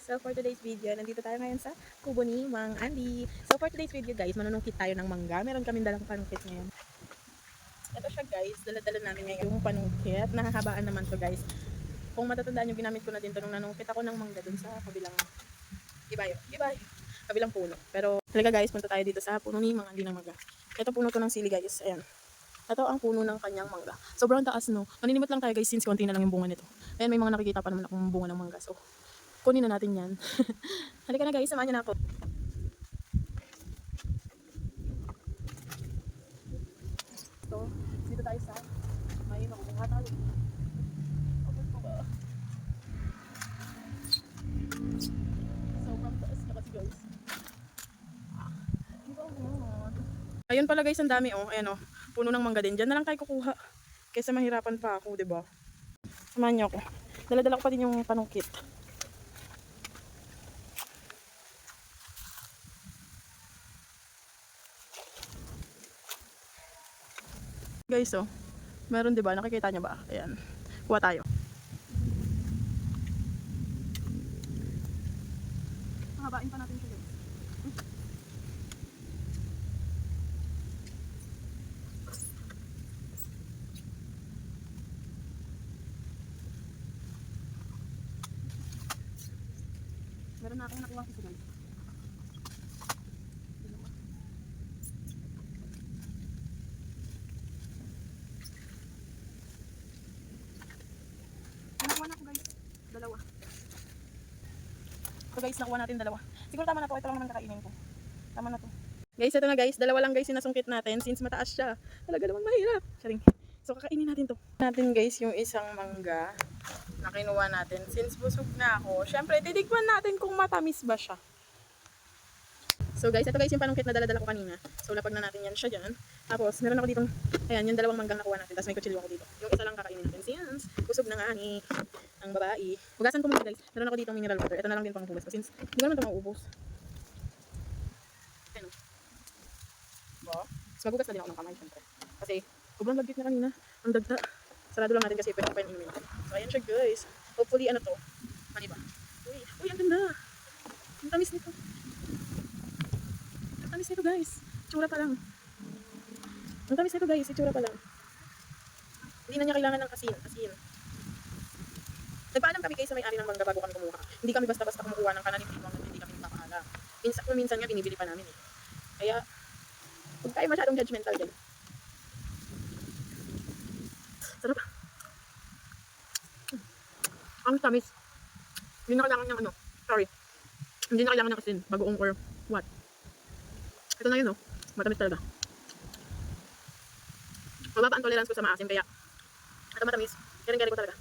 So for today's video, nandito tayo ngayon sa kubo ni Mang Andy. So for today's video guys, manunungkit tayo ng mangga. Meron kaming dalang panungkit ngayon. Ito siya guys, dala-dala namin ngayon yung panungkit. Nahahabaan naman to guys. Kung matatandaan nyo, ginamit ko na din to nung nanungkit ako ng mangga dun sa kabilang kabilang puno. Pero talaga guys, punta tayo dito sa puno ni Mang Andy ng mangga. Ito puno to ng sili guys, ayan. Ito ang puno ng kanyang mangga. Sobrang taas no. Maninimot lang tayo guys since konti na lang yung bunga nito. Ayan, may mga nakikita pa naman akong bunga ng mangga. So, kunin na natin yan. Halika na guys, samahan niyo na ako. So, dito tayo sa may makukuha tayo. Abot ko ba? Sobrang taas na kasi guys. Ayun pala guys, ang dami oh. Ayan oh. Puno ng mangga din. Diyan na lang tayo kukuha. Kaysa mahirapan pa ako, 'di ba? Samahan niyo ako. Dala-dala ko pa din yung panungkit. Guys, oh. Meron 'di ba? Nakikita niyo ba? Ayan. Kuha tayo. Hahabain pa natin siya, guys. Meron na akong nakuha kasi guys. Nakuha na ako guys. Dalawa. So guys, nakuha natin dalawa. Siguro tama na to. Ito lang naman kakainin ko. Tama na to. Guys, ito na guys. Dalawa lang guys yung nasungkit natin since mataas siya. Talaga naman mahirap. Charing. So kakainin natin to. Natin guys yung isang mangga na kinuha natin. Since busog na ako, syempre titikman natin kung matamis ba siya. So guys, ito guys yung panungkit na dala-dala ko kanina. So lapag na natin yan siya dyan. Tapos meron ako ditong, ayan, yung dalawang manggang nakuha natin. Tapos may kutsilyo ako dito. Yung isa lang kakainin natin since busog na nga ni ang babae. Hugasan ko muna guys. Meron ako ditong mineral water. Ito na lang din pang hugas ko since hindi ko naman ito mauubos. Ayan o. Diba? Tapos magugas na din ako ng kamay syempre. Kasi sobrang lagkit na kanina. Ang dagta. Sarado lang natin kasi pwede ko pa yung inumin. So ayan siya guys. Hopefully ano to. Mani ba? Uy, ang ganda. Ang tamis nito. Ang tamis nito guys. Itsura pa lang. Ang tamis nito guys. Itsura pa lang. Hindi na niya kailangan ng asin. Nagpaalam kami kayo sa may-ari ng mangga bago kami kumuha. Hindi kami basta-basta kumukuha ng kananim dito hanggang hindi kami nakakaalam. Minsan nga binibili pa namin eh. Kaya huwag tayo masyadong judgmental dyan. Sarap. Ang tamis. Hindi na kailangan ng hindi na kailangan ng asin, bagoong or what. Ito na yun oh. Matamis talaga. Mababa ang tolerance ko sa maasim kaya ito matamis. Garing-garing ko talaga.